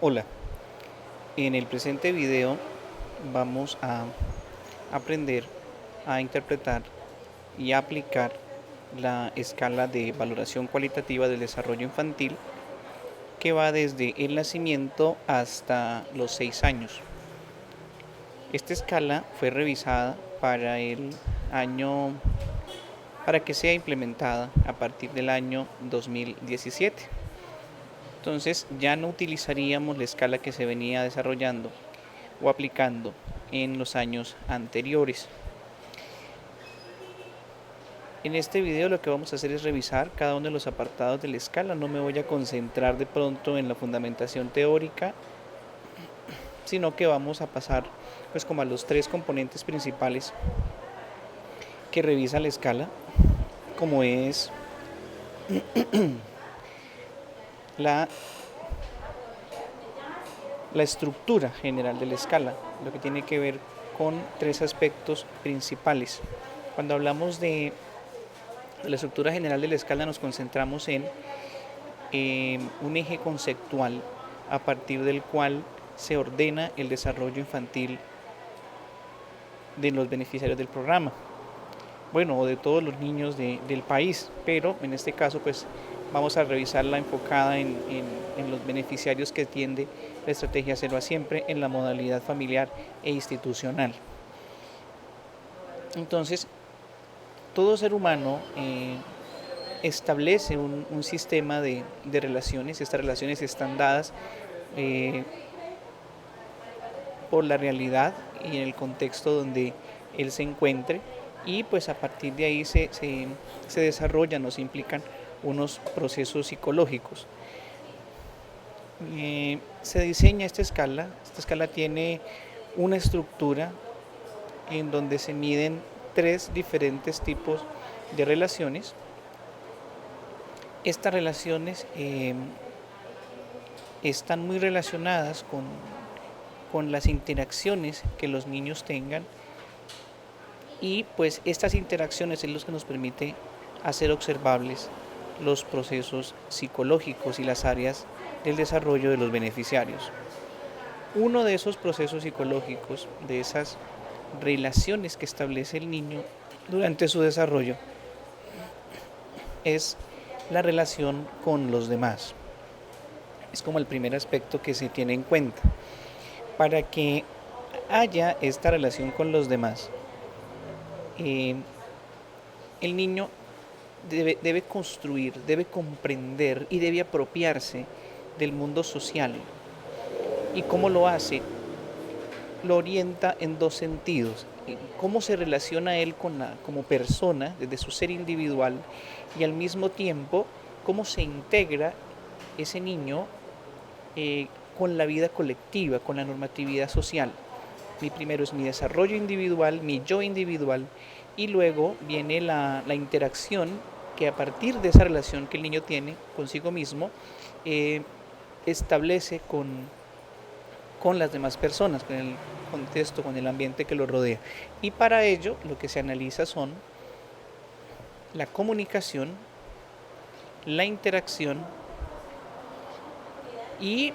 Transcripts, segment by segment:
Hola, en el presente video vamos a aprender a interpretar y a aplicar la escala de valoración cualitativa del desarrollo infantil que va desde el nacimiento hasta los 6 años. Esta escala fue revisada para el año para que sea implementada a partir del año 2017. Entonces ya no utilizaríamos la escala que se venía desarrollando o aplicando en los años anteriores. En este video lo que vamos a hacer es revisar cada uno de los apartados de la escala. No me voy a concentrar de pronto en la fundamentación teórica, sino que vamos a pasar pues como a los tres componentes principales que revisa la escala, como es la, la estructura general de la escala, lo que tiene que ver con tres aspectos principales. Cuando hablamos de la estructura general de la escala nos concentramos en un eje conceptual a partir del cual se ordena el desarrollo infantil de los beneficiarios del programa, bueno, o de todos los niños del país, pero en este caso pues vamos a revisarla enfocada en los beneficiarios que atiende la estrategia Cero a Siempre en la modalidad familiar e institucional. Entonces, todo ser humano establece un sistema de relaciones. Estas relaciones están dadas eh, por la realidad y en el contexto donde él se encuentre, y pues a partir de ahí se desarrollan o se implican unos procesos psicológicos. Se diseña esta escala tiene una estructura en donde se miden tres diferentes tipos de relaciones. Estas relaciones están muy relacionadas con las interacciones que los niños tengan, y pues estas interacciones es lo que nos permite hacer observables los procesos psicológicos y las áreas del desarrollo de los beneficiarios. Uno de esos procesos psicológicos, de esas relaciones que establece el niño durante su desarrollo, es la relación con los demás. Es como el primer aspecto que se tiene en cuenta. Para que haya esta relación con los demás, el niño debe construir, debe comprender y debe apropiarse del mundo social. ¿Y cómo lo hace? Lo orienta en dos sentidos: cómo se relaciona él como persona desde su ser individual, y al mismo tiempo cómo se integra ese niño con la vida colectiva, con la normatividad social. Primero es mi desarrollo individual, mi yo individual, y luego viene la interacción que a partir de esa relación que el niño tiene consigo mismo establece con las demás personas, con el contexto, con el ambiente que lo rodea. Y para ello lo que se analiza son la comunicación, la interacción y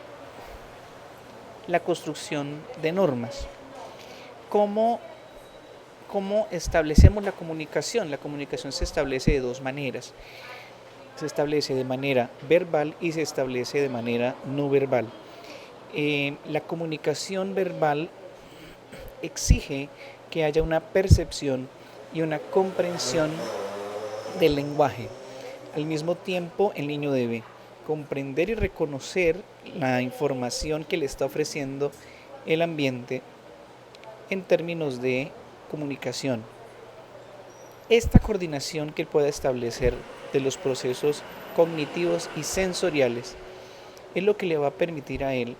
la construcción de normas. ¿Cómo establecemos la comunicación? La comunicación se establece de dos maneras. Se establece de manera verbal y se establece de manera no verbal. La comunicación verbal exige que haya una percepción y una comprensión del lenguaje. Al mismo tiempo, el niño debe comprender y reconocer la información que le está ofreciendo el ambiente en términos de comunicación. Esta coordinación que él pueda establecer de los procesos cognitivos y sensoriales es lo que le va a permitir a él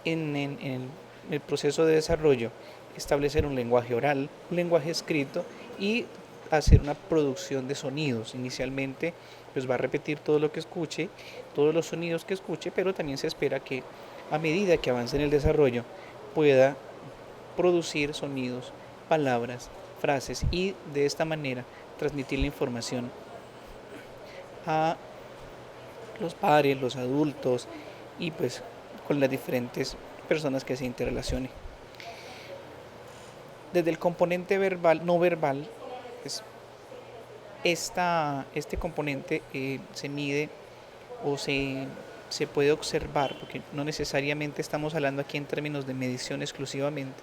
en el proceso de desarrollo establecer un lenguaje oral, un lenguaje escrito, y hacer una producción de sonidos. Inicialmente pues va a repetir todo lo que escuche, todos los sonidos que escuche, pero también se espera que a medida que avance en el desarrollo pueda producir sonidos, palabras, frases, y de esta manera transmitir la información a los padres, los adultos, y pues con las diferentes personas que se interrelacione. Desde el componente verbal, no verbal, pues este componente se mide o se puede observar, porque no necesariamente estamos hablando aquí en términos de medición exclusivamente,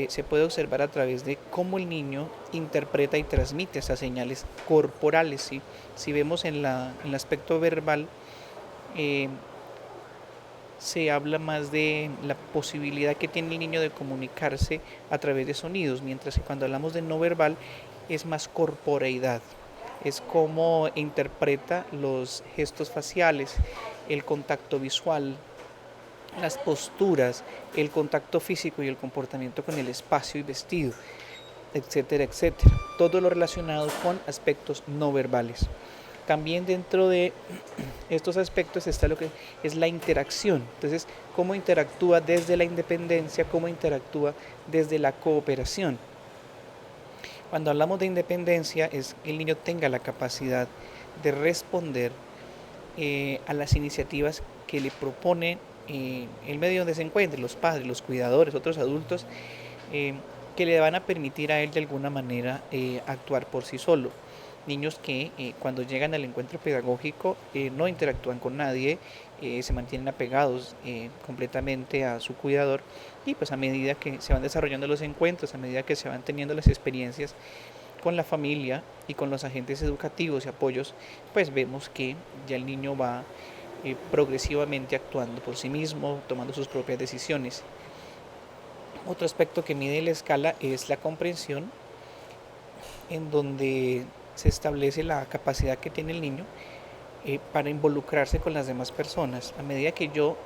se puede observar a través de cómo el niño interpreta y transmite esas señales corporales. ¿Sí? Si vemos en el aspecto verbal, eh, se habla más de la posibilidad que tiene el niño de comunicarse a través de sonidos, mientras que cuando hablamos de no verbal es más corporeidad, es cómo interpreta los gestos faciales, el contacto visual, las posturas, el contacto físico y el comportamiento con el espacio y vestido, etcétera, etcétera. Todo lo relacionado con aspectos no verbales. También dentro de estos aspectos está lo que es la interacción. Entonces, cómo interactúa desde la independencia, cómo interactúa desde la cooperación. Cuando hablamos de independencia es que el niño tenga la capacidad de responder a las iniciativas que le propone el medio donde se encuentre, los padres, los cuidadores, otros adultos, que le van a permitir a él de alguna manera actuar por sí solo. Niños que cuando llegan al encuentro pedagógico no interactúan con nadie, se mantienen apegados completamente a su cuidador, y pues a medida que se van desarrollando los encuentros, a medida que se van teniendo las experiencias con la familia y con los agentes educativos y apoyos, pues vemos que ya el niño va progresivamente actuando por sí mismo, tomando sus propias decisiones. Otro aspecto que mide la escala es la comprensión, en donde se establece la capacidad que tiene el niño para involucrarse con las demás personas. A medida que yo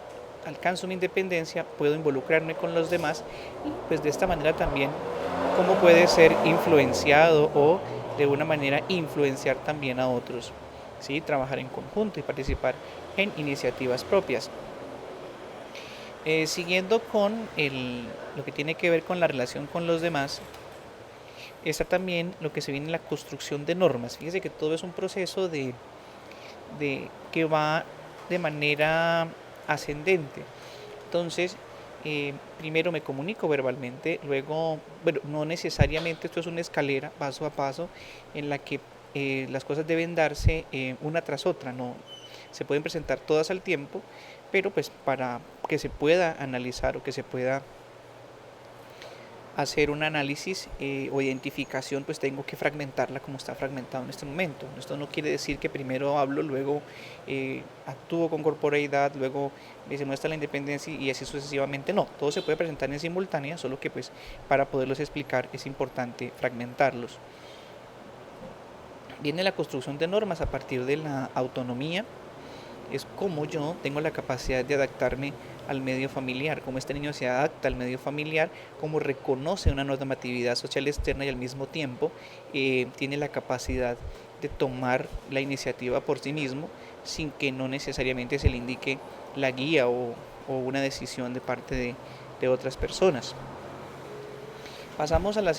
alcanzo mi independencia, puedo involucrarme con los demás, y pues de esta manera también cómo puede ser influenciado o de una manera influenciar también a otros. ¿Sí? Trabajar en conjunto y participar en iniciativas propias. Siguiendo con lo que tiene que ver con la relación con los demás, está también lo que se viene en la construcción de normas. Fíjese que todo es un proceso que va de manera ascendente. Entonces, primero me comunico verbalmente, luego, bueno, no necesariamente esto es una escalera paso a paso en la que las cosas deben darse una tras otra, no se pueden presentar todas al tiempo, pero pues para que se pueda analizar o que se pueda hacer un análisis o identificación, pues tengo que fragmentarla como está fragmentado en este momento. Esto no quiere decir que primero hablo, luego actúo con corporeidad, luego se muestra la independencia y así sucesivamente. No, todo se puede presentar en simultánea, solo que pues para poderlos explicar es importante fragmentarlos. Viene la construcción de normas a partir de la autonomía. Es como yo tengo la capacidad de adaptarme al medio familiar, cómo este niño se adapta al medio familiar, cómo reconoce una normatividad social externa y al mismo tiempo tiene la capacidad de tomar la iniciativa por sí mismo sin que no necesariamente se le indique la guía o una decisión de parte de otras personas. Pasamos a la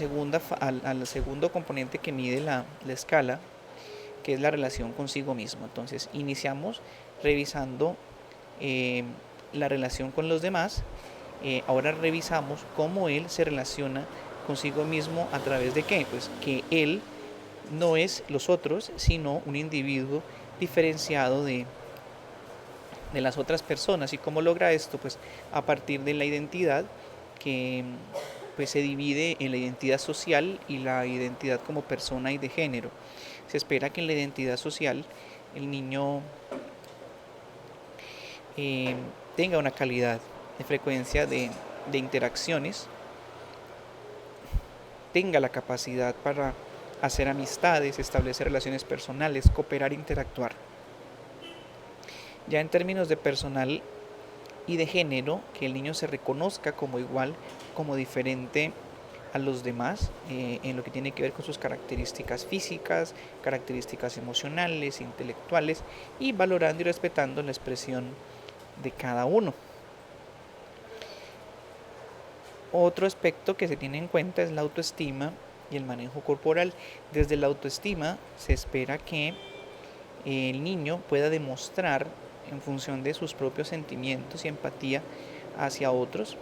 al segundo componente que mide la escala, que es la relación consigo mismo. Entonces iniciamos revisando la relación con los demás. Ahora revisamos cómo él se relaciona consigo mismo a través de qué, pues que él no es los otros, sino un individuo diferenciado de las otras personas. ¿Y cómo logra esto? Pues a partir de la identidad, que pues se divide en la identidad social y la identidad como persona y de género. Se espera que en la identidad social el niño tenga una calidad de frecuencia de interacciones, tenga la capacidad para hacer amistades, establecer relaciones personales, cooperar, interactuar. Ya en términos de personal y de género, que el niño se reconozca como igual, como diferente a los demás en lo que tiene que ver con sus características físicas, características emocionales, intelectuales, y valorando y respetando la expresión de cada uno. Otro aspecto que se tiene en cuenta es la autoestima y el manejo corporal. Desde la autoestima se espera que el niño pueda demostrar en función de sus propios sentimientos y empatía hacia otros,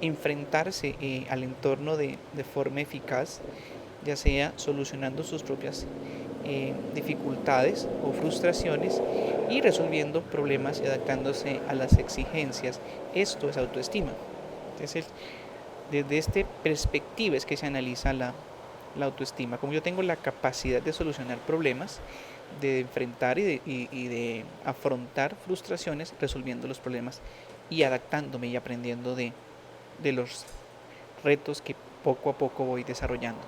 enfrentarse al entorno de forma eficaz, ya sea solucionando sus propias dificultades o frustraciones y resolviendo problemas y adaptándose a las exigencias. Esto es autoestima. Entonces, desde esta perspectiva es que se analiza la autoestima. Como yo tengo la capacidad de solucionar problemas, de enfrentar y de afrontar frustraciones, resolviendo los problemas y adaptándome y aprendiendo de los retos que poco a poco voy desarrollando.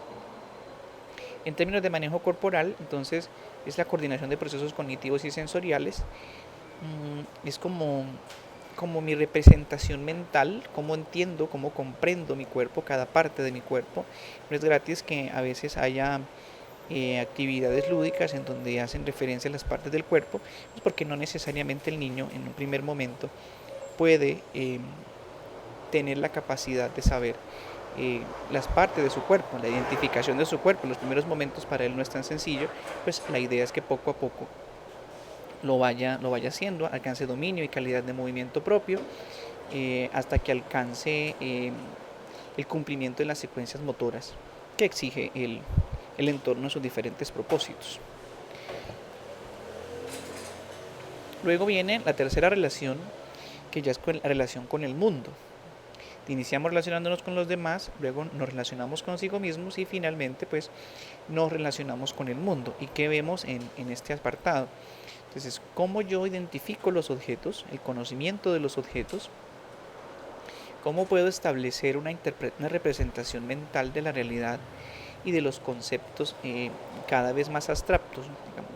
En términos de manejo corporal, entonces, es la coordinación de procesos cognitivos y sensoriales. Es como mi representación mental, cómo entiendo, cómo comprendo mi cuerpo, cada parte de mi cuerpo. No es gratis que a veces haya actividades lúdicas en donde hacen referencia a las partes del cuerpo, pues porque no necesariamente el niño en un primer momento puede tener la capacidad de saber las partes de su cuerpo, la identificación de su cuerpo. En los primeros momentos para él no es tan sencillo, pues la idea es que poco a poco lo vaya haciendo, alcance dominio y calidad de movimiento propio, hasta que alcance el cumplimiento de las secuencias motoras que exige el entorno en sus diferentes propósitos. Luego viene la tercera relación, que ya es la relación con el mundo. Iniciamos relacionándonos con los demás, luego nos relacionamos consigo mismos y finalmente pues nos relacionamos con el mundo. ¿Y qué vemos en este apartado? Entonces, cómo yo identifico los objetos, el conocimiento de los objetos, cómo puedo establecer una representación mental de la realidad y de los conceptos cada vez más abstractos.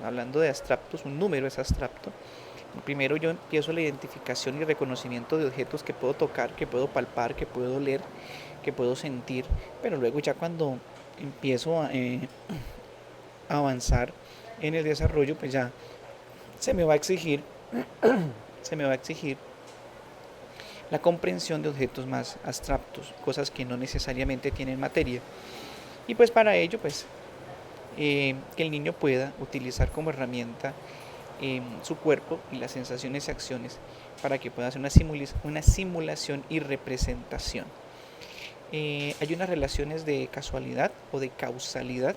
Hablando de abstractos, un número es abstracto. Primero yo empiezo la identificación y reconocimiento de objetos que puedo tocar, que puedo palpar, que puedo oler, que puedo sentir, pero luego ya cuando empiezo a avanzar en el desarrollo, pues ya se me va a exigir la comprensión de objetos más abstractos, cosas que no necesariamente tienen materia. Y pues para ello, pues que el niño pueda utilizar como herramienta su cuerpo y las sensaciones y acciones para que pueda hacer una simulación y representación. Hay unas relaciones de casualidad o de causalidad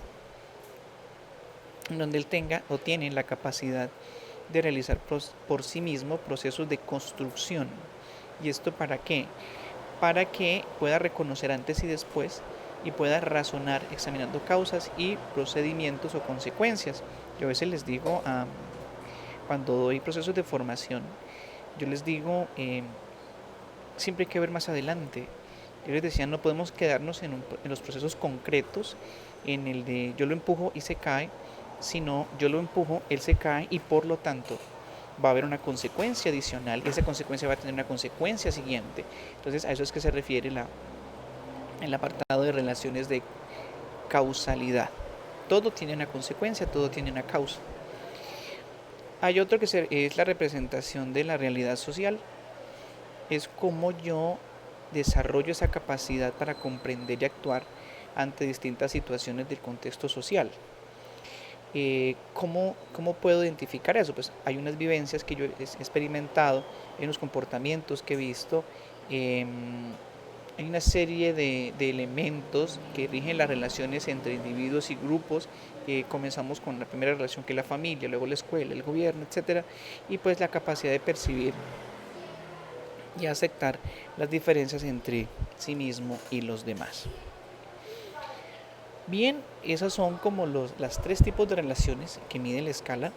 en donde él tenga o tiene la capacidad de realizar por sí mismo procesos de construcción. ¿Y esto para qué? Para que pueda reconocer antes y después y pueda razonar examinando causas y procedimientos o consecuencias. Yo a veces les digo cuando doy procesos de formación, yo les digo, siempre hay que ver más adelante. Yo les decía, no podemos quedarnos en los procesos concretos, en el de yo lo empujo y se cae, sino yo lo empujo, él se cae y por lo tanto va a haber una consecuencia adicional y esa consecuencia va a tener una consecuencia siguiente. Entonces a eso es que se refiere el apartado de relaciones de causalidad. Todo tiene una consecuencia, todo tiene una causa. Hay otro que es la representación de la realidad social. Es como yo desarrollo esa capacidad para comprender y actuar ante distintas situaciones del contexto social. ¿Cómo puedo identificar eso? Pues hay unas vivencias que yo he experimentado, hay unos comportamientos que he visto, hay una serie de elementos que rigen las relaciones entre individuos y grupos. Comenzamos con la primera relación, que es la familia, luego la escuela, el gobierno, etcétera, y pues la capacidad de percibir y aceptar las diferencias entre sí mismo y los demás. Bien, esos son como las tres tipos de relaciones que mide la escala.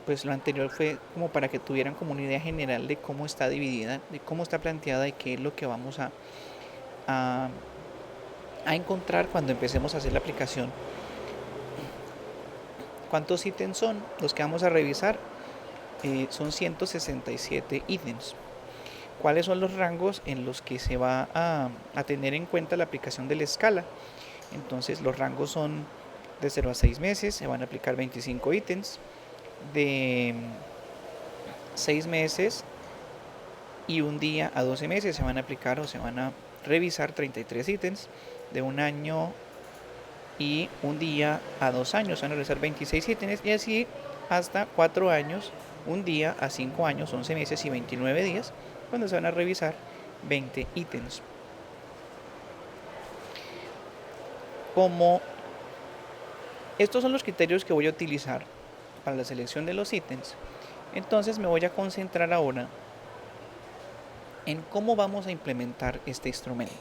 Pues lo anterior fue como para que tuvieran como una idea general de cómo está dividida, de cómo está planteada y qué es lo que vamos a encontrar cuando empecemos a hacer la aplicación. ¿Cuántos ítems son los que vamos a revisar? Son 167 ítems. ¿Cuáles son los rangos en los que se va a tener en cuenta la aplicación de la escala? Entonces los rangos son de 0 a 6 meses, se van a aplicar 25 ítems, de 6 meses y un día a 12 meses se van a aplicar o se van a revisar 33 ítems, de un año y un día a 2 años se van a revisar 26 ítems y así hasta 4 años, un día, a 5 años, 11 meses y 29 días, cuando se van a revisar 20 ítems. Como estos son los criterios que voy a utilizar para la selección de los ítems, entonces me voy a concentrar ahora en cómo vamos a implementar este instrumento.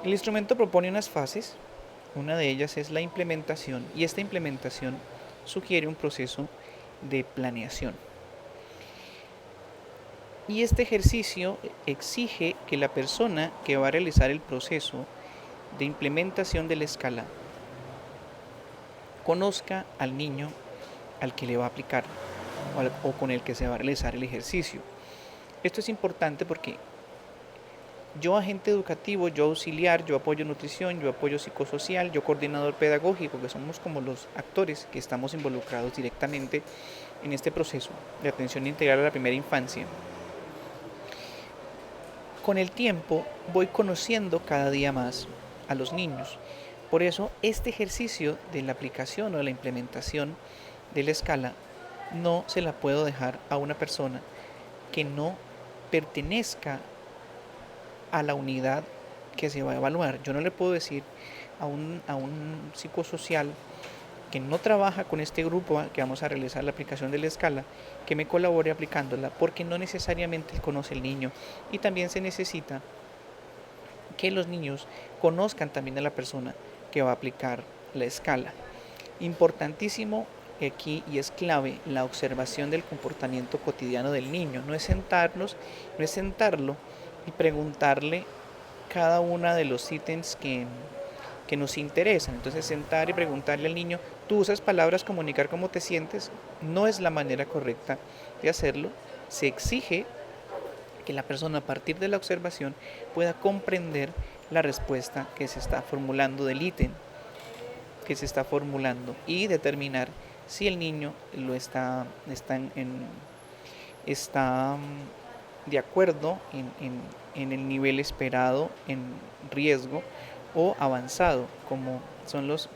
El instrumento propone unas fases, una de ellas es la implementación, y esta implementación sugiere un proceso de planeación. Y este ejercicio exige que la persona que va a realizar el proceso de implementación de la escala conozca al niño al que le va a aplicar o con el que se va a realizar el ejercicio. Esto es importante porque yo agente educativo, yo auxiliar, yo apoyo nutrición, yo apoyo psicosocial, yo coordinador pedagógico, que somos como los actores que estamos involucrados directamente en este proceso de atención integral a la primera infancia. Con el tiempo voy conociendo cada día más a los niños. Por eso este ejercicio de la aplicación o de la implementación de la escala no se la puedo dejar a una persona que no pertenezca a la unidad que se va a evaluar. Yo no le puedo decir a un psicosocial que no trabaja con este grupo que vamos a realizar la aplicación de la escala, que me colabore aplicándola, porque no necesariamente conoce el niño. Y también se necesita que los niños conozcan también a la persona que va a aplicar la escala. Importantísimo aquí, y es clave, la observación del comportamiento cotidiano del niño. No es sentarlo y preguntarle cada uno de los ítems que nos interesan. Entonces sentar y preguntarle al niño, tú usas palabras comunicar cómo te sientes, no es la manera correcta de hacerlo. Se exige que la persona a partir de la observación pueda comprender la respuesta que se está formulando del ítem que se está formulando y determinar si el niño está de acuerdo en el nivel esperado, en riesgo o avanzado, como son los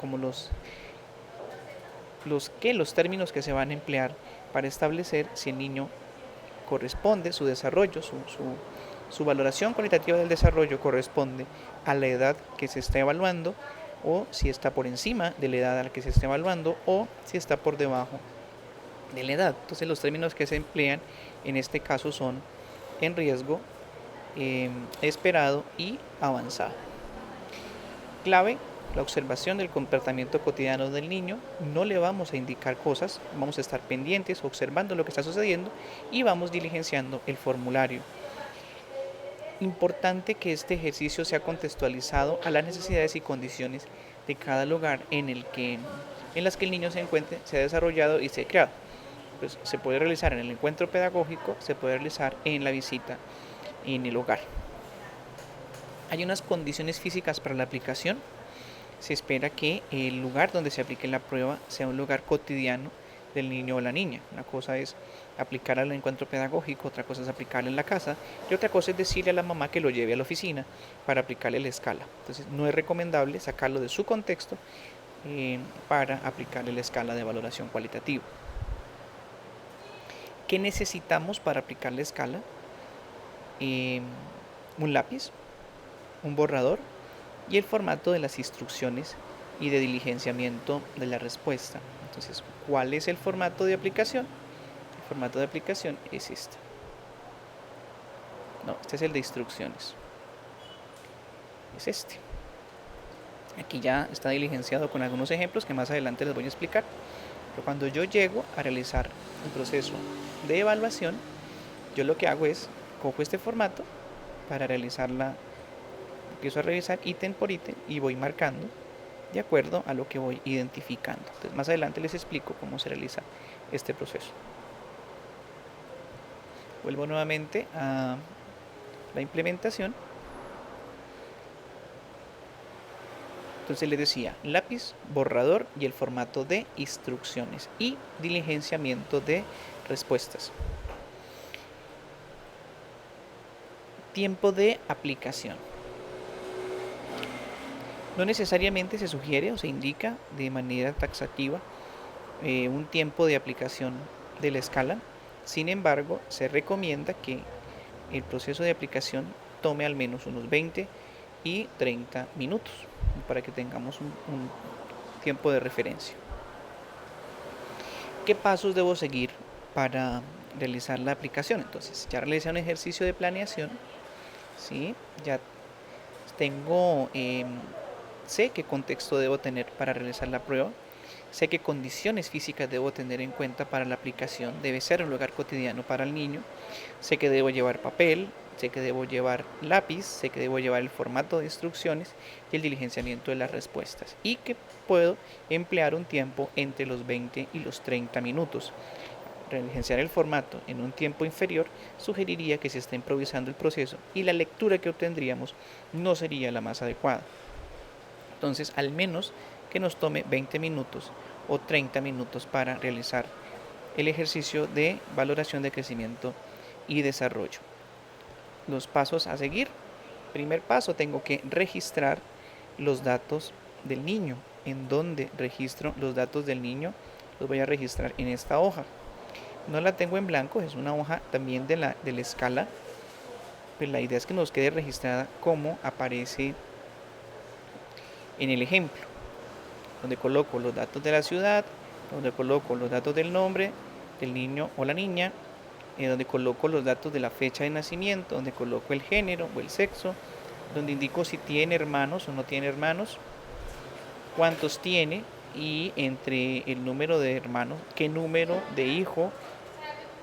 términos que se van a emplear para establecer si el niño corresponde, su desarrollo, su valoración cualitativa del desarrollo corresponde a la edad que se está evaluando, o si está por encima de la edad a la que se está evaluando, o si está por debajo de la edad. Entonces los términos que se emplean en este caso son en riesgo, esperado y avanzado. Clave, la observación del comportamiento cotidiano del niño. No le vamos a indicar cosas, vamos a estar pendientes, observando lo que está sucediendo y vamos diligenciando el formulario. Importante que este ejercicio sea contextualizado a las necesidades y condiciones de cada lugar en las que el niño se encuentre, se ha desarrollado y se ha creado. Pues se puede realizar en el encuentro pedagógico, se puede realizar en la visita en el hogar. Hay unas condiciones físicas para la aplicación. Se espera que el lugar donde se aplique la prueba sea un lugar cotidiano del niño o la niña. Una cosa es aplicar al encuentro pedagógico, otra cosa es aplicarle en la casa y otra cosa es decirle a la mamá que lo lleve a la oficina para aplicarle la escala. Entonces no es recomendable sacarlo de su contexto para aplicarle la escala de valoración cualitativa. ¿Qué necesitamos para aplicar la escala? Un lápiz, un borrador y el formato de las instrucciones y de diligenciamiento de la respuesta. Entonces, ¿cuál es el formato de aplicación? El formato de aplicación es este. No, este es el de instrucciones. Es este. Aquí ya está diligenciado con algunos ejemplos que más adelante les voy a explicar. Pero cuando yo llego a realizar el proceso de evaluación, yo lo que hago es, cojo este formato para realizarla, empiezo a revisar ítem por ítem y voy marcando de acuerdo a lo que voy identificando. Entonces, más adelante les explico cómo se realiza este proceso. Vuelvo nuevamente a la implementación. Entonces les decía, lápiz, borrador y el formato de instrucciones y diligenciamiento de respuestas. Tiempo de aplicación. No necesariamente se sugiere o se indica de manera taxativa un tiempo de aplicación de la escala. Sin embargo, se recomienda que el proceso de aplicación tome al menos unos 20 y 30 minutos para que tengamos un tiempo de referencia. ¿Qué pasos debo seguir para realizar la aplicación? Entonces, ya realicé un ejercicio de planeación, ¿sí? Ya tengo, sé qué contexto debo tener para realizar la prueba, sé qué condiciones físicas debo tener en cuenta para la aplicación, debe ser un lugar cotidiano para el niño, sé que debo llevar papel, sé que debo llevar lápiz, sé que debo llevar el formato de instrucciones y el diligenciamiento de las respuestas y que puedo emplear un tiempo entre los 20 y los 30 minutos. Diligenciar el formato en un tiempo inferior sugeriría que se está improvisando el proceso y la lectura que obtendríamos no sería la más adecuada. Entonces, al menos que nos tome 20 minutos o 30 minutos para realizar el ejercicio de valoración de crecimiento y desarrollo. Los pasos a seguir. Primer paso, tengo que registrar los datos del niño. ¿En dónde registro los datos del niño? Los voy a registrar en esta hoja. No la tengo en blanco, es una hoja también de la escala, pero la idea es que nos quede registrada como aparece en el ejemplo, donde coloco los datos de la ciudad, donde coloco los datos del nombre del niño o la niña, donde coloco los datos de la fecha de nacimiento, donde coloco el género o el sexo, donde indico si tiene hermanos o no tiene hermanos, cuántos tiene y entre el número de hermanos, qué número de hijo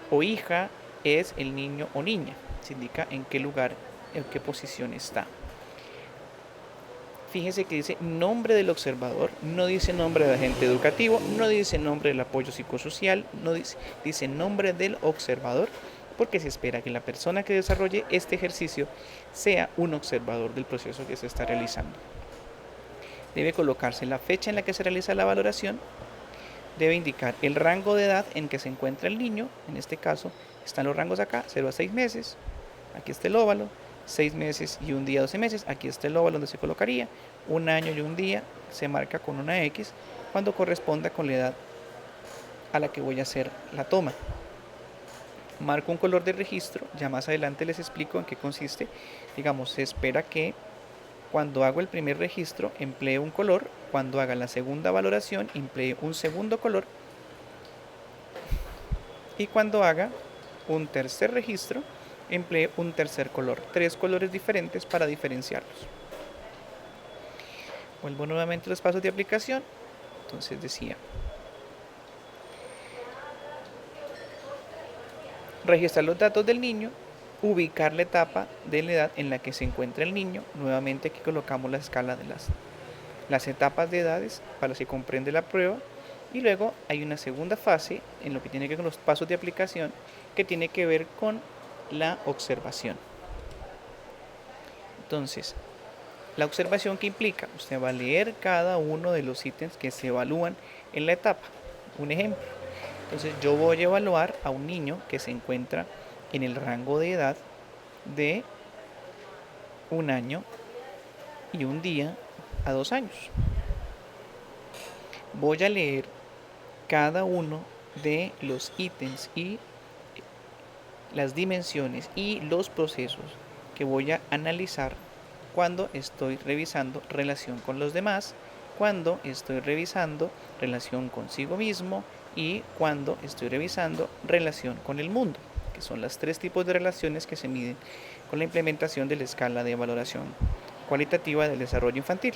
o hija es el niño o niña. Se indica en qué lugar, en qué posición está. Fíjense que dice nombre del observador, no dice nombre del agente educativo, no dice nombre del apoyo psicosocial, no dice nombre del observador, porque se espera que la persona que desarrolle este ejercicio sea un observador del proceso que se está realizando. Debe colocarse la fecha en la que se realiza la valoración, debe indicar el rango de edad en que se encuentra el niño, en este caso están los rangos acá, 0 a 6 meses, aquí está el óvalo, 6 meses y un día 12 meses, aquí está el óvalo donde se colocaría, un año y un día se marca con una X cuando corresponda con la edad a la que voy a hacer la toma. Marco un color de registro, ya más adelante les explico en qué consiste. Digamos, se espera que cuando hago el primer registro emplee un color, cuando haga la segunda valoración emplee un segundo color y cuando haga un tercer registro emplee un tercer color, 3 colores diferentes para diferenciarlos. Vuelvo nuevamente a los pasos de aplicación. Entonces decía, registrar los datos del niño, ubicar la etapa de la edad en la que se encuentra el niño. Nuevamente aquí colocamos la escala de las etapas de edades para que se comprende la prueba. Y luego hay una segunda fase en lo que tiene que ver con los pasos de aplicación que tiene que ver con la observación. Entonces, la observación que implica, usted va a leer cada uno de los ítems que se evalúan en la etapa. Un ejemplo, entonces yo voy a evaluar a un niño que se encuentra en el rango de edad de un año y un día a 2 años. Voy a leer cada uno de los ítems y las dimensiones y los procesos que voy a analizar cuando estoy revisando relación con los demás, cuando estoy revisando relación consigo mismo y cuando estoy revisando relación con el mundo, que son los 3 tipos de relaciones que se miden con la implementación de la escala de valoración cualitativa del desarrollo infantil.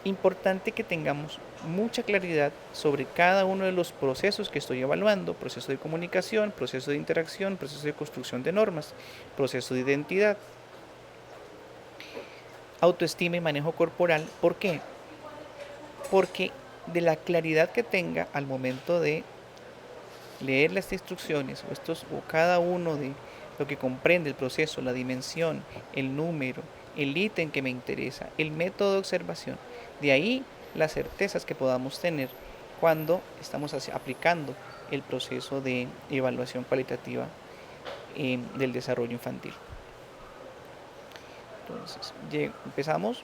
Importante que tengamos mucha claridad sobre cada uno de los procesos que estoy evaluando: proceso de comunicación, proceso de interacción, proceso de construcción de normas, proceso de identidad, autoestima y manejo corporal. ¿Por qué? Porque de la claridad que tenga al momento de leer las instrucciones o cada uno de lo que comprende el proceso, la dimensión, el número, el ítem que me interesa, el método de observación, de ahí las certezas que podamos tener cuando estamos aplicando el proceso de evaluación cualitativa del desarrollo infantil. Entonces, empezamos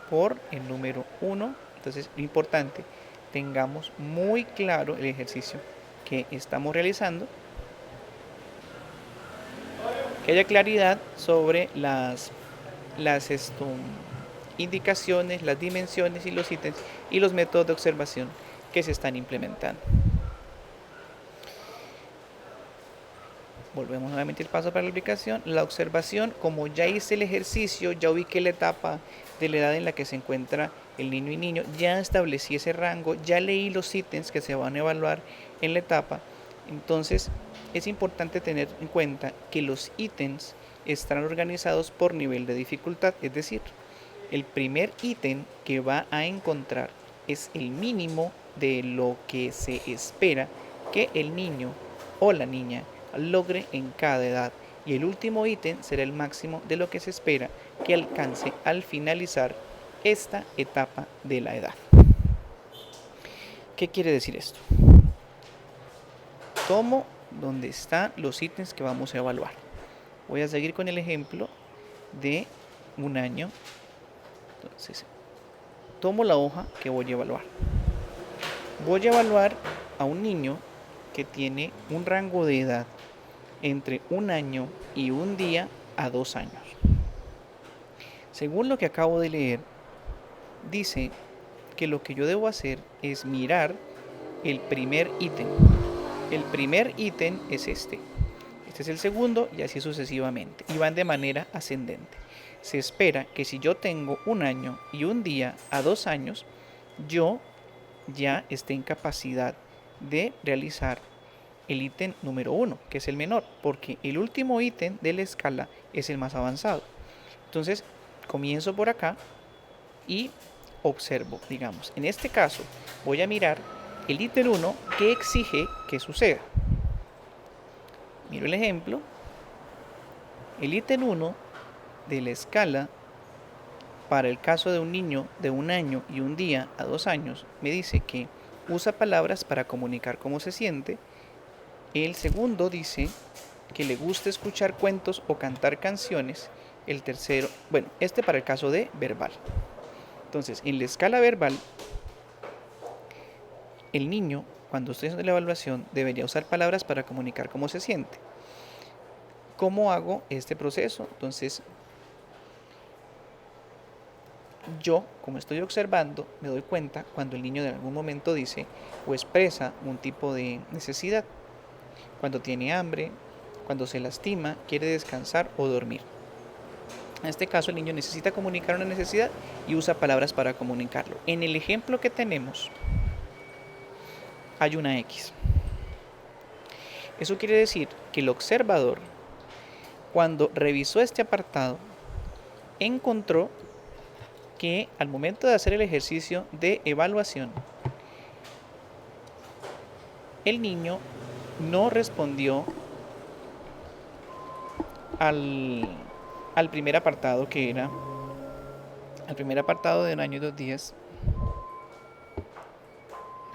por el número 1. Entonces, lo importante, tengamos muy claro el ejercicio que estamos realizando, que haya claridad sobre las indicaciones, las dimensiones y los ítems y los métodos de observación que se están implementando. Volvemos nuevamente el paso para la aplicación. La observación, como ya hice el ejercicio, ya ubiqué la etapa de la edad en la que se encuentra el niño y niño, ya establecí ese rango, ya leí los ítems que se van a evaluar en la etapa. Entonces es importante tener en cuenta que los ítems están organizados por nivel de dificultad, es decir, el primer ítem que va a encontrar es el mínimo de lo que se espera que el niño o la niña logre en cada edad, y el último ítem será el máximo de lo que se espera que alcance al finalizar esta etapa de la edad. ¿Qué quiere decir esto? Tomo donde están los ítems que vamos a evaluar. Voy a seguir con el ejemplo de un año. Entonces, tomo la hoja que voy a evaluar. Voy a evaluar a un niño que tiene un rango de edad entre un año y un día a 2 años. Según lo que acabo de leer, dice que lo que yo debo hacer es mirar el primer ítem. El primer ítem es este. Este es el segundo y así sucesivamente. Y van de manera ascendente. Se espera que si yo tengo un año y un día a 2 años, yo ya esté en capacidad de realizar el ítem número 1, que es el menor, porque el último ítem de la escala es el más avanzado. Entonces, comienzo por acá y observo, digamos. En este caso, voy a mirar el ítem 1 que exige que suceda. Miro el ejemplo. El ítem 1 de la escala para el caso de un niño de un año y un día a 2 años me dice que usa palabras para comunicar cómo se siente. El segundo dice que le gusta escuchar cuentos o cantar canciones. El tercero, bueno, este para el caso de verbal. Entonces, en la escala verbal, el niño, cuando estoy haciendo la evaluación, debería usar palabras para comunicar cómo se siente. ¿Cómo hago este proceso? Entonces, yo, como estoy observando, me doy cuenta cuando el niño en algún momento dice o expresa un tipo de necesidad. Cuando tiene hambre, cuando se lastima, quiere descansar o dormir. En este caso, el niño necesita comunicar una necesidad y usa palabras para comunicarlo. En el ejemplo que tenemos, hay una X. Eso quiere decir que el observador, cuando revisó este apartado, encontró que al momento de hacer el ejercicio de evaluación, el niño no respondió al primer apartado, que era al primer apartado de un año y 2 días.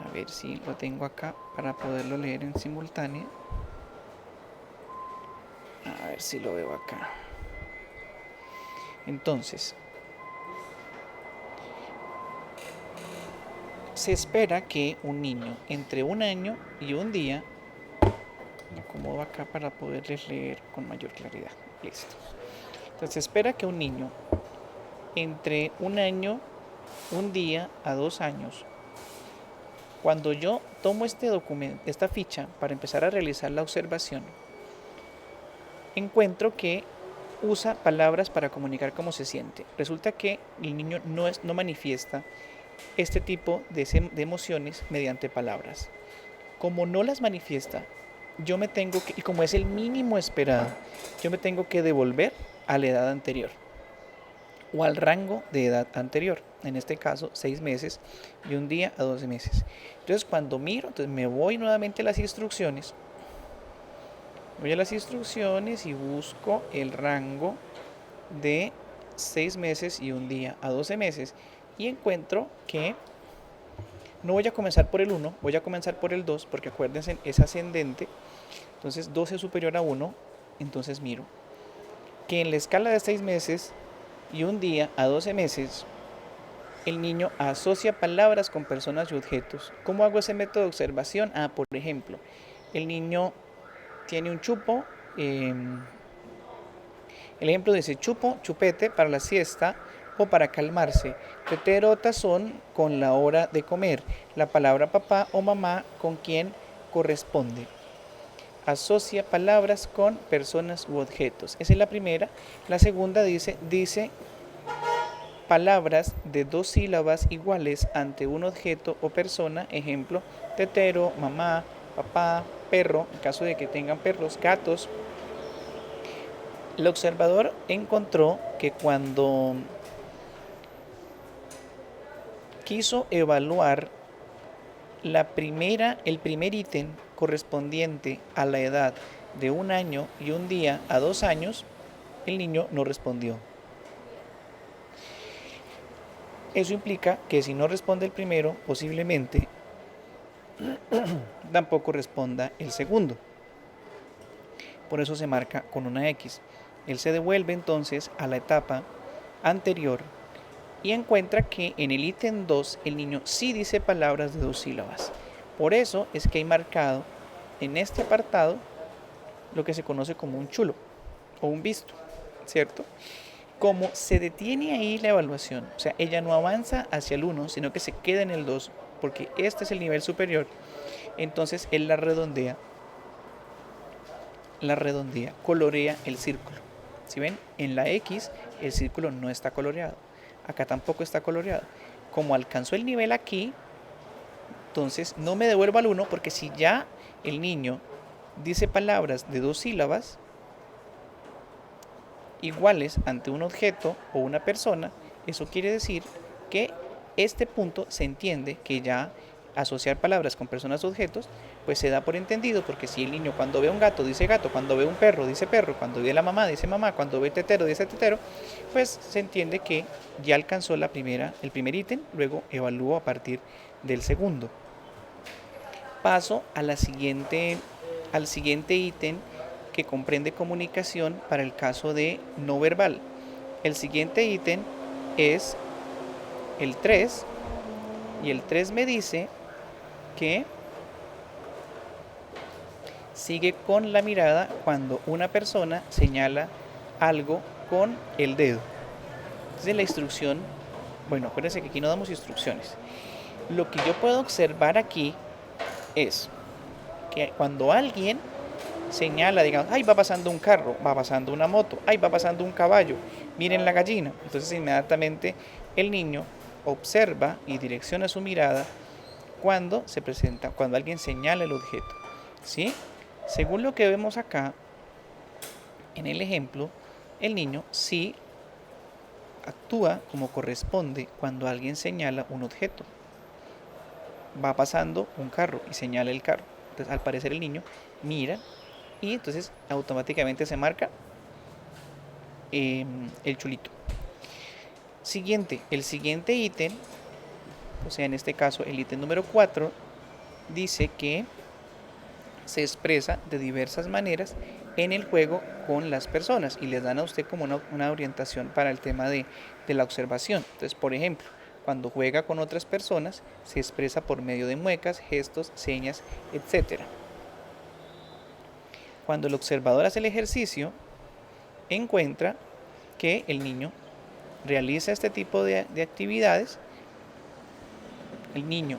A ver si lo tengo acá para poderlo leer en simultáneo. A ver si lo veo acá. Entonces, se espera que un niño entre un año y un día, me acomodo acá para poderles leer con mayor claridad. Listo. Entonces, se espera que un niño entre un año, un día a 2 años, cuando yo tomo este documento, esta ficha, para empezar a realizar la observación, encuentro que usa palabras para comunicar cómo se siente. Resulta que el niño no manifiesta este tipo de emociones mediante palabras. Como no las manifiesta, yo me tengo que, y como es el mínimo esperado, yo me tengo que devolver a la edad anterior o al rango de edad anterior, en este caso 6 meses y un día a 12 meses. Entonces cuando miro, entonces me voy nuevamente a las instrucciones, y busco el rango de 6 meses y un día a 12 meses y encuentro que no voy a comenzar por el 1, voy a comenzar por el 2, porque acuérdense, es ascendente. Entonces 12 es superior a 1, entonces miro que en la escala de 6 meses y un día a 12 meses, el niño asocia palabras con personas y objetos. ¿Cómo hago ese método de observación? Por ejemplo, el niño tiene un chupo. El ejemplo dice chupo, chupete para la siesta o para calmarse. Tetero o tazón con la hora de comer. La palabra papá o mamá con quien corresponde. Asocia palabras con personas u objetos. Esa es la primera. La segunda dice palabras de dos sílabas iguales ante un objeto o persona. Ejemplo, tetero, mamá, papá, perro, en caso de que tengan perros, gatos. El observador encontró que cuando quiso evaluar el primer ítem correspondiente a la edad de 1 año y un día a 2 años, el niño no respondió. Eso implica que si no responde el primero, posiblemente tampoco responda el segundo. Por eso se marca con una X. Él se devuelve entonces a la etapa anterior y encuentra que en el ítem 2 el niño sí dice palabras de 2 sílabas. Por eso es que hay marcado en este apartado lo que se conoce como un chulo o un visto, ¿cierto? Como se detiene ahí la evaluación, o sea, ella no avanza hacia el 1, sino que se queda en el 2, porque este es el nivel superior, entonces él la redondea, colorea el círculo. ¿Sí ven? En la X el círculo no está coloreado, acá tampoco está coloreado. Como alcanzó el nivel aquí, entonces no me devuelvo al 1, porque si ya el niño dice palabras de 2 sílabas iguales ante un objeto o una persona, eso quiere decir que este punto se entiende que ya asociar palabras con personas o objetos, pues se da por entendido, porque si el niño cuando ve un gato dice gato, cuando ve un perro dice perro, cuando ve a la mamá dice mamá, cuando ve tetero dice tetero, pues se entiende que ya alcanzó el primer ítem, luego evalúo a partir del segundo. Paso al siguiente ítem, que comprende comunicación para el caso de no verbal. El siguiente ítem es el 3, y el 3 me dice que sigue con la mirada cuando una persona señala algo con el dedo. Entonces la instrucción, bueno, acuérdense que aquí no damos instrucciones. Lo que yo puedo observar aquí es que cuando alguien señala, digamos, ay, va pasando un carro, va pasando una moto, ay, va pasando un caballo, miren la gallina. Entonces inmediatamente el niño observa y direcciona su mirada cuando alguien señala el objeto, ¿sí? Según lo que vemos acá en el ejemplo, el niño sí actúa como corresponde cuando alguien señala un objeto. Va pasando un carro y señala el carro. Entonces, al parecer el niño mira y entonces automáticamente se marca el chulito. El siguiente ítem, o sea, en este caso el ítem número 4, dice que se expresa de diversas maneras en el juego con las personas y les dan a usted como una orientación para el tema de la observación. Entonces, por ejemplo, cuando juega con otras personas se expresa por medio de muecas, gestos, señas, etc. Cuando el observador hace el ejercicio, encuentra que el niño realiza este tipo de actividades. El niño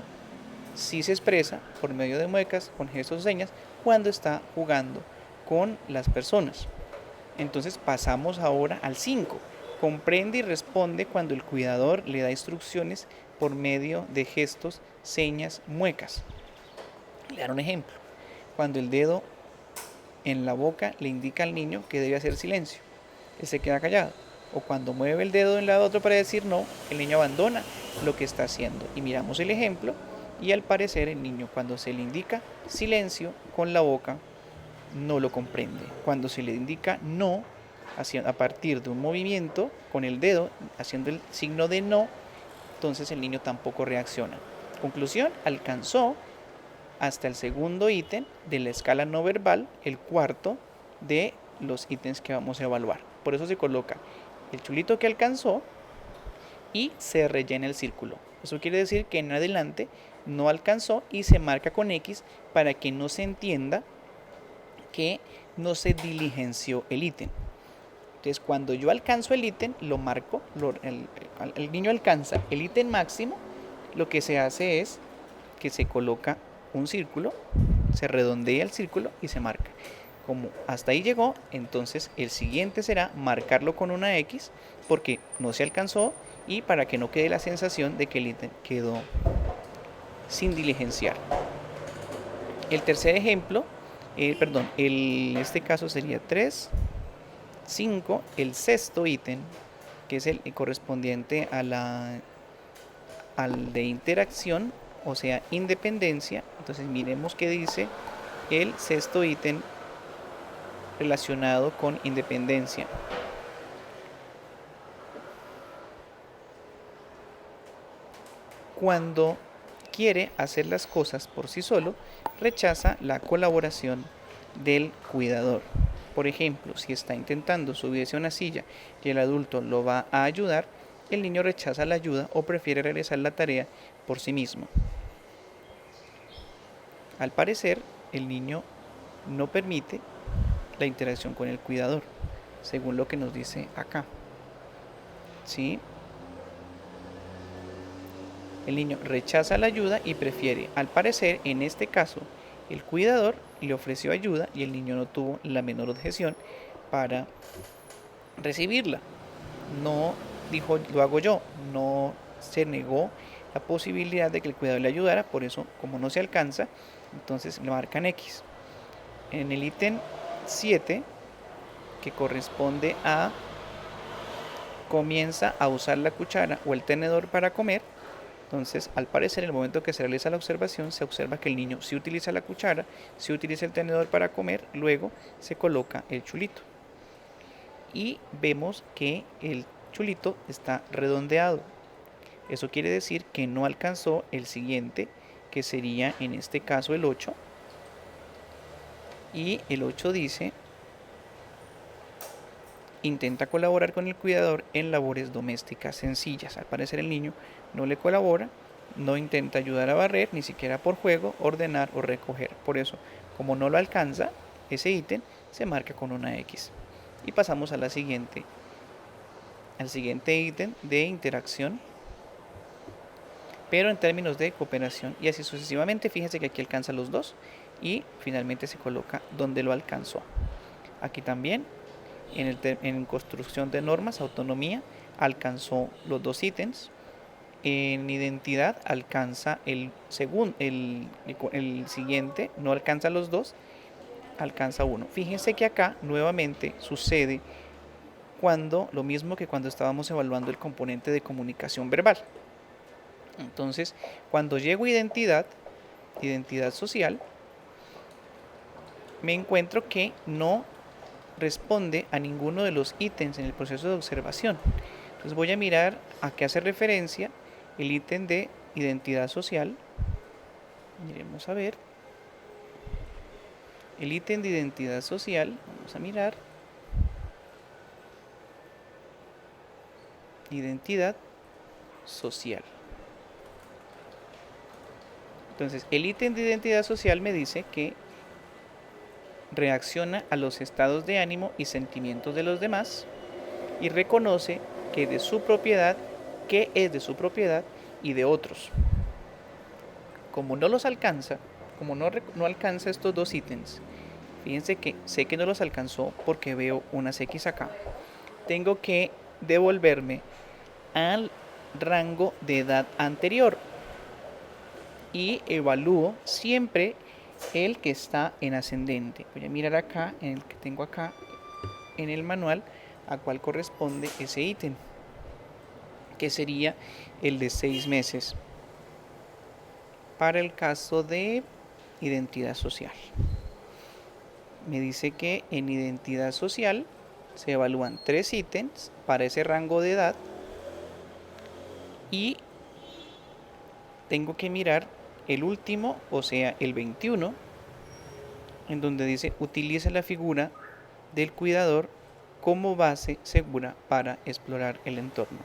sí se expresa por medio de muecas, con gestos o señas, cuando está jugando con las personas. Entonces pasamos ahora al 5. Comprende y responde cuando el cuidador le da instrucciones por medio de gestos, señas, muecas. Le daré un ejemplo. Cuando el dedo en la boca le indica al niño que debe hacer silencio, él se queda callado. O cuando mueve el dedo de un lado a otro para decir no, el niño abandona lo que está haciendo. Y miramos el ejemplo y al parecer el niño, cuando se le indica silencio con la boca, no lo comprende. Cuando se le indica no, a partir de un movimiento con el dedo, haciendo el signo de no, entonces el niño tampoco reacciona. Conclusión, alcanzó hasta el segundo ítem de la escala no verbal, el cuarto de los ítems que vamos a evaluar. Por eso se coloca el chulito que alcanzó, y se rellena el círculo. Eso quiere decir que en adelante no alcanzó y se marca con X para que no se entienda que no se diligenció el ítem. Entonces, cuando yo alcanzo el ítem, lo marco, el niño alcanza el ítem máximo, lo que se hace es que se coloca un círculo, se redondea el círculo y se marca. Como hasta ahí llegó, entonces el siguiente será marcarlo con una X porque no se alcanzó y para que no quede la sensación de que el ítem quedó sin diligenciar. El tercer ejemplo, en este caso sería 3, 5, el sexto ítem, que es el correspondiente al de interacción, o sea, independencia. Entonces miremos qué dice el sexto ítem relacionado con independencia. Cuando quiere hacer las cosas por sí solo, rechaza la colaboración del cuidador. Por ejemplo, si está intentando subirse a una silla y el adulto lo va a ayudar, el niño rechaza la ayuda o prefiere realizar la tarea por sí mismo. Al parecer, el niño no permite la interacción con el cuidador, según lo que nos dice acá. ¿Sí? El niño rechaza la ayuda y prefiere, al parecer, en este caso, el cuidador le ofreció ayuda y el niño no tuvo la menor objeción para recibirla. No dijo, lo hago yo, no se negó la posibilidad de que el cuidador le ayudara, por eso, como no se alcanza, entonces le marcan X. En el ítem 7, que corresponde a comienza a usar la cuchara o el tenedor para comer, entonces, al parecer, en el momento que se realiza la observación, se observa que el niño sí utiliza la cuchara, sí utiliza el tenedor para comer, luego se coloca el chulito. Y vemos que el chulito está redondeado. Eso quiere decir que no alcanzó el siguiente, que sería en este caso el 8. Y el 8 dice, intenta colaborar con el cuidador en labores domésticas sencillas. Al parecer el niño no le colabora, no intenta ayudar a barrer, ni siquiera por juego, ordenar o recoger. Por eso, como no lo alcanza, ese ítem se marca con una X. Y pasamos a al siguiente ítem de interacción, pero en términos de cooperación y así sucesivamente. Fíjense que aquí alcanza los dos y finalmente se coloca donde lo alcanzó. Aquí también en construcción de normas, autonomía, alcanzó los dos ítems. En identidad alcanza el siguiente, no alcanza los dos, alcanza uno. Fíjense que acá nuevamente sucede lo mismo que cuando estábamos evaluando el componente de comunicación verbal. Entonces, cuando llego a identidad social, me encuentro que no responde a ninguno de los ítems en el proceso de observación. Entonces voy a mirar a qué hace referencia el ítem de identidad social. Miremos a ver. El ítem de identidad social, vamos a mirar. Identidad social. Entonces, el ítem de identidad social me dice que reacciona a los estados de ánimo y sentimientos de los demás y reconoce que es de su propiedad y de otros. Como no los alcanza, como no alcanza estos dos ítems, fíjense que sé que no los alcanzó porque veo unas X acá. Tengo que devolverme al rango de edad anterior y evalúo siempre el que está en ascendente. Voy a mirar acá, en el que tengo acá en el manual, a cuál corresponde ese ítem, que sería el de 6 meses para el caso de identidad social. Me dice que en identidad social se evalúan 3 ítems para ese rango de edad y tengo que mirar el último, o sea el 21, en donde dice utiliza la figura del cuidador como base segura para explorar el entorno.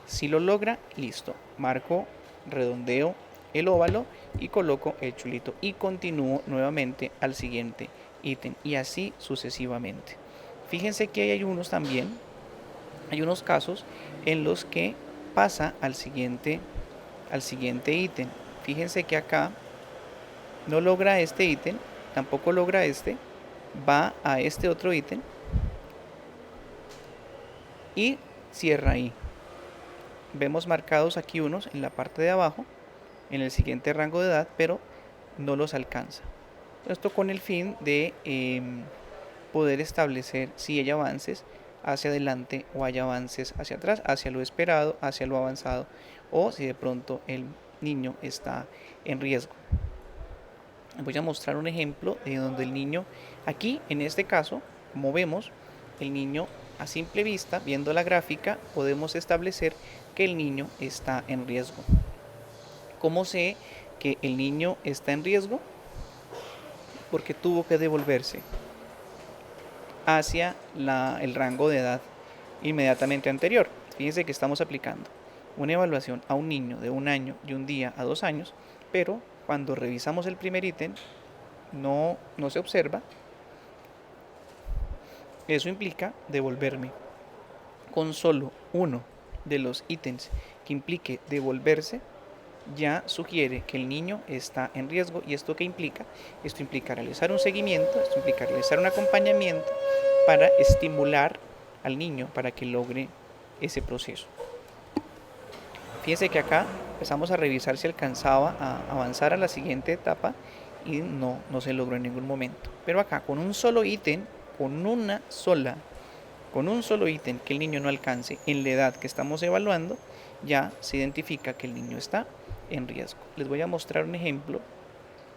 Si lo logra, listo. Marco, redondeo el óvalo y coloco el chulito y continúo nuevamente al siguiente ítem y así sucesivamente. Fíjense que hay unos también, hay unos casos en los que pasa al siguiente ítem. Fíjense que acá no logra este ítem, tampoco logra este, va a este otro ítem y cierra ahí. Vemos marcados aquí unos en la parte de abajo, en el siguiente rango de edad, pero no los alcanza. Esto con el fin de poder establecer si hay avances hacia adelante o hay avances hacia atrás, hacia lo esperado, hacia lo avanzado, o si de pronto el niño está en riesgo. Voy a mostrar un ejemplo de donde el niño, aquí en este caso, como vemos, el niño a simple vista, viendo la gráfica, podemos establecer que el niño está en riesgo. ¿Cómo sé que el niño está en riesgo? Porque tuvo que devolverse hacia el rango de edad inmediatamente anterior. Fíjense que estamos aplicando una evaluación a un niño de 1 año y un día a 2 años, pero cuando revisamos el primer ítem no se observa. Eso implica devolverme. Con solo uno de los ítems que implique devolverse, ya sugiere que el niño está en riesgo. ¿Y esto qué implica? Esto implica realizar un seguimiento, esto implica realizar un acompañamiento para estimular al niño para que logre ese proceso. Fíjense que acá empezamos a revisar si alcanzaba a avanzar a la siguiente etapa y no se logró en ningún momento. Pero acá con un solo ítem, con un solo ítem que el niño no alcance en la edad que estamos evaluando, ya se identifica que el niño está en riesgo. Les voy a mostrar un ejemplo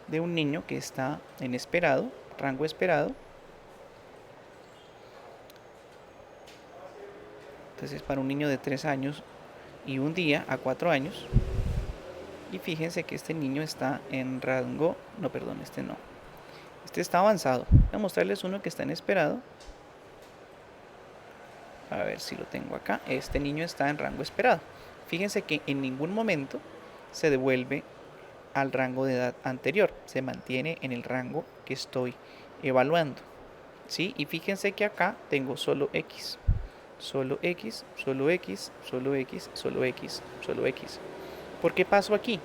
de un niño que está en esperado, rango esperado. Entonces para un niño de 3 años y un día a 4 años. Y fíjense que este niño está en rango, no, perdón, este no. Este está avanzado. Voy a mostrarles uno que está en esperado. A ver si lo tengo acá. Este niño está en rango esperado. Fíjense que en ningún momento se devuelve al rango de edad anterior. Se mantiene en el rango que estoy evaluando. ¿Sí? Y fíjense que acá tengo solo X. Solo X, solo X, solo X, solo X, solo X. ¿Por qué paso aquí?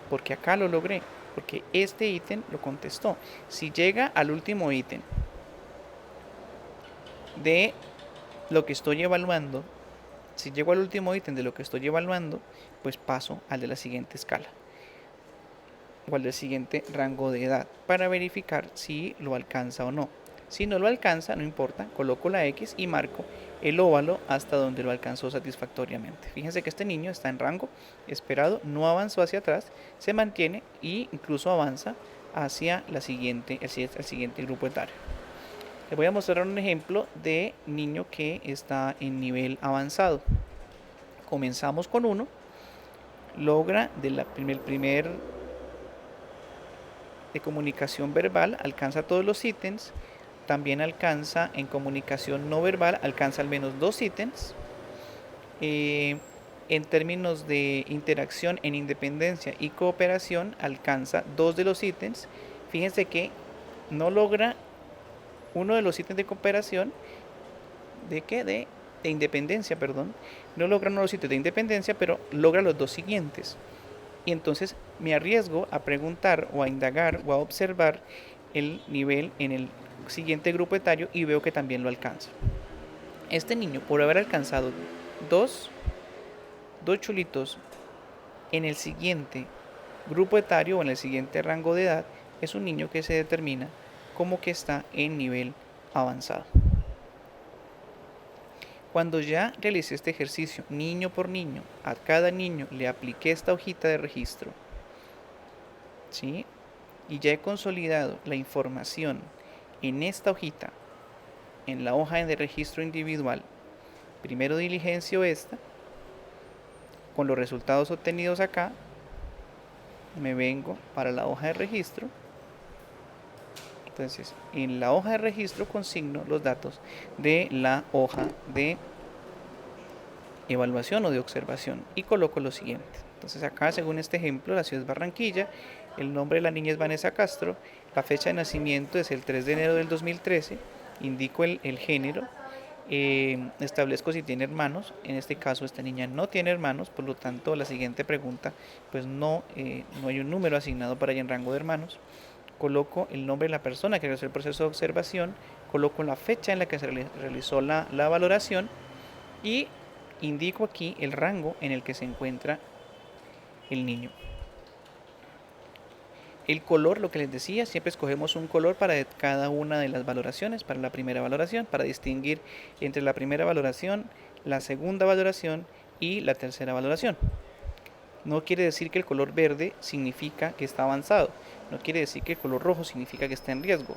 Porque acá lo logré. Porque este ítem lo contestó. Si llega al último ítem de lo que estoy evaluando, si llego al último ítem de lo que estoy evaluando, pues paso al de la siguiente escala o al del siguiente rango de edad para verificar si lo alcanza o no. Si no lo alcanza, no importa, coloco la X y marco el óvalo hasta donde lo alcanzó satisfactoriamente. Fíjense que este niño está en rango esperado, no avanzó hacia atrás, se mantiene e incluso avanza hacia el siguiente grupo etario. Les voy a mostrar un ejemplo de niño que está en nivel avanzado. Comenzamos con uno, logra el primer de comunicación verbal, alcanza todos los ítems, también alcanza en comunicación no verbal, alcanza al menos 2 ítems. En términos de interacción en independencia y cooperación, alcanza 2 de los ítems. Fíjense que no logra uno de los ítems de cooperación, de independencia, perdón. No logra uno de los ítems de independencia, pero logra los 2 siguientes. Y entonces me arriesgo a preguntar o a indagar o a observar el nivel en el siguiente grupo etario y veo que también lo alcanza. Este niño, por haber alcanzado dos chulitos en el siguiente grupo etario o en el siguiente rango de edad, es un niño que se determina como que está en nivel avanzado. Cuando ya realicé este ejercicio niño por niño, a cada niño le apliqué esta hojita de registro, ¿sí? Y ya he consolidado la información en esta hojita, en la hoja de registro individual. Primero diligencio esta, con los resultados obtenidos acá, me vengo para la hoja de registro. Entonces, en la hoja de registro consigno los datos de la hoja de evaluación o de observación y coloco lo siguiente. Entonces acá, según este ejemplo, la ciudad es Barranquilla, el nombre de la niña es Vanessa Castro, la fecha de nacimiento es el 3 de enero del 2013, indico el género, establezco si tiene hermanos. En este caso esta niña no tiene hermanos, por lo tanto la siguiente pregunta pues no hay un número asignado para ella en rango de hermanos. Coloco el nombre de la persona que realizó el proceso de observación, coloco la fecha en la que se realizó la valoración y indico aquí el rango en el que se encuentra el niño. El color, lo que les decía, siempre escogemos un color para cada una de las valoraciones, para la primera valoración, para distinguir entre la primera valoración, la segunda valoración y la tercera valoración. No quiere decir que el color verde significa que está avanzado, no quiere decir que el color rojo significa que está en riesgo.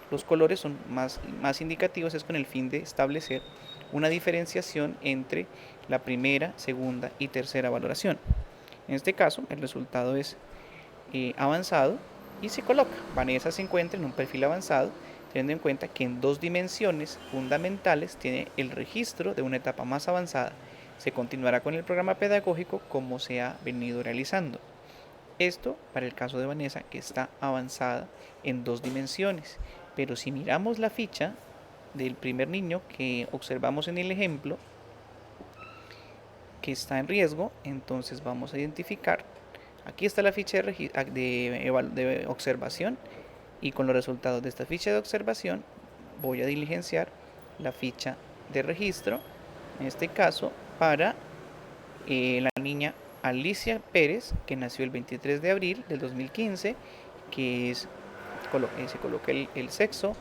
Los colores son más indicativos, es con el fin de establecer una diferenciación entre la primera, segunda y tercera valoración. En este caso, el resultado es avanzado y se coloca. Vanessa se encuentra en un perfil avanzado, teniendo en cuenta que en 2 dimensiones fundamentales tiene el registro de una etapa más avanzada. Se continuará con el programa pedagógico como se ha venido realizando. Esto para el caso de Vanessa, que está avanzada en 2 dimensiones. Pero si miramos la ficha del primer niño que observamos en el ejemplo, que está en riesgo, entonces vamos a identificar. Aquí está la ficha de observación y con los resultados de esta ficha de observación voy a diligenciar la ficha de registro, en este caso para la niña Alicia Pérez, que nació el 23 de abril del 2015, que se coloca el sexo,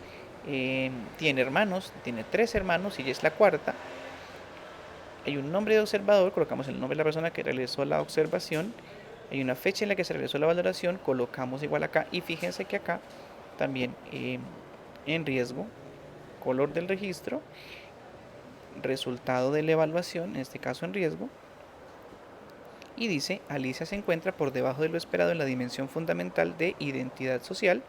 tiene hermanos, tiene 3 hermanos y ella es la cuarta. Hay un nombre de observador, colocamos el nombre de la persona que realizó la observación. Hay una fecha en la que se realizó la valoración, colocamos igual acá y fíjense que acá también en riesgo, color del registro, resultado de la evaluación, en este caso en riesgo, y dice Alicia se encuentra por debajo de lo esperado en la dimensión fundamental de identidad social,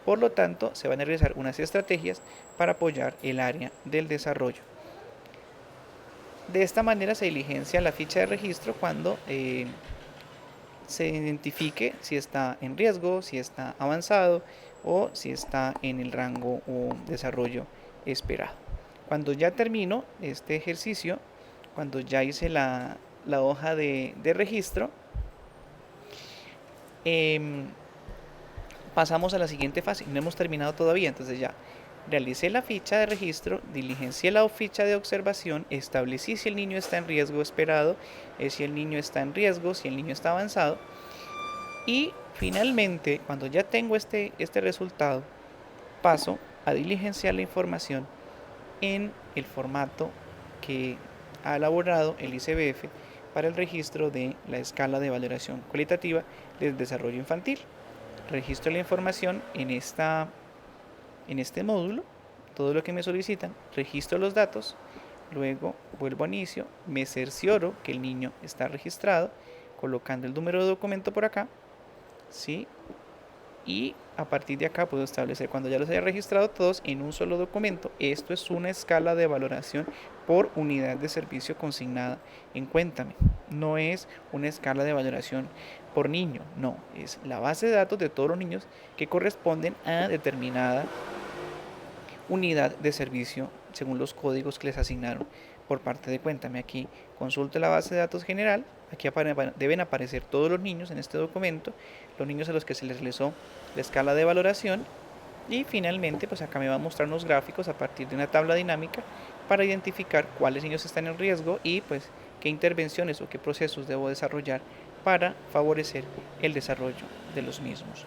por lo tanto se van a realizar unas estrategias para apoyar el área del desarrollo. De esta manera se diligencia la ficha de registro cuando se identifique si está en riesgo, si está avanzado o si está en el rango o desarrollo esperado. Cuando ya termino este ejercicio, cuando ya hice la hoja de registro, pasamos a la siguiente fase. No hemos terminado todavía, entonces ya realicé la ficha de registro, diligencié la ficha de observación, establecí si el niño está en riesgo esperado, si el niño está en riesgo, si el niño está avanzado. Y finalmente, cuando ya tengo este resultado, paso a diligenciar la información en el formato que ha elaborado el ICBF para el registro de la escala de valoración cualitativa del desarrollo infantil. Registro la información en este módulo, todo lo que me solicitan, registro los datos, luego vuelvo a inicio, me cercioro que el niño está registrado, colocando el número de documento por acá, ¿sí? Y a partir de acá puedo establecer cuando ya los haya registrado todos en un solo documento. Esto es una escala de valoración por unidad de servicio consignada en Cuéntame. No es una escala de valoración por niño, no, es la base de datos de todos los niños que corresponden a determinada unidad de servicio según los códigos que les asignaron por parte de Cuéntame. Aquí consulte la base de datos general, aquí deben aparecer todos los niños en este documento, los niños a los que se les realizó la escala de valoración y finalmente pues acá me va a mostrar unos gráficos a partir de una tabla dinámica para identificar cuáles niños están en riesgo y pues qué intervenciones o qué procesos debo desarrollar para favorecer el desarrollo de los mismos.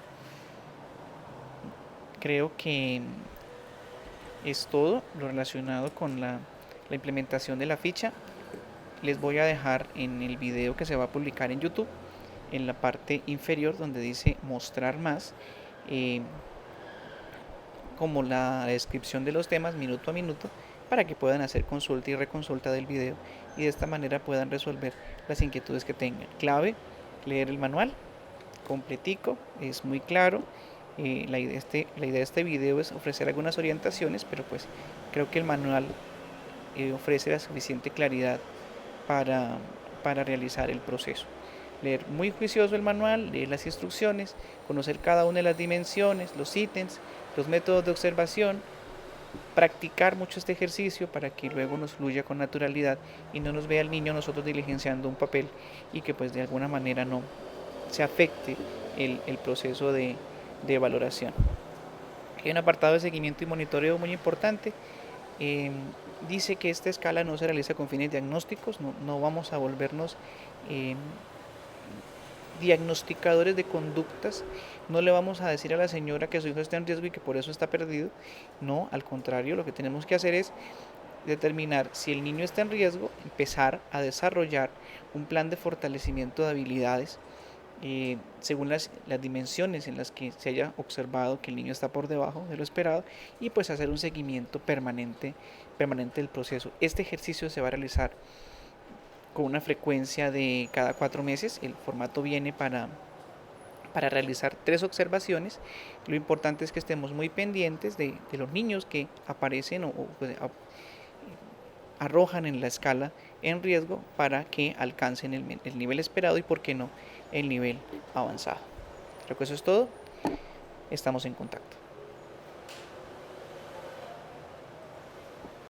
Creo que es todo lo relacionado con la implementación de la ficha. Les voy a dejar en el video que se va a publicar en YouTube, en la parte inferior donde dice mostrar más, como la descripción de los temas minuto a minuto, para que puedan hacer consulta y reconsulta del video y de esta manera puedan resolver las inquietudes que tengan. Clave, leer el manual completico, es muy claro. La idea de este video es ofrecer algunas orientaciones, pero pues creo que el manual ofrece la suficiente claridad para, para realizar el proceso. Leer muy juicioso el manual, leer las instrucciones, conocer cada una de las dimensiones, los ítems, los métodos de observación, practicar mucho este ejercicio para que luego nos fluya con naturalidad y no nos vea el niño nosotros diligenciando un papel y que pues de alguna manera no se afecte el proceso de valoración. Hay un apartado de seguimiento y monitoreo muy importante. Eh, Dice que esta escala no se realiza con fines diagnósticos, no vamos a volvernos eh, diagnosticadores de conductas, no le vamos a decir a la señora que su hijo está en riesgo y que por eso está perdido, no, al contrario, lo que tenemos que hacer es determinar si el niño está en riesgo, empezar a desarrollar un plan de fortalecimiento de habilidades según las dimensiones en las que se haya observado que el niño está por debajo de lo esperado y pues hacer un seguimiento permanente del proceso. Este ejercicio se va a realizar con una frecuencia de cada 4 meses. El formato viene para realizar 3 observaciones. Lo importante es que estemos muy pendientes de los niños que aparecen o pues, arrojan en la escala en riesgo para que alcancen el nivel esperado y, por qué no, el nivel avanzado. Creo que eso es todo. Estamos en contacto.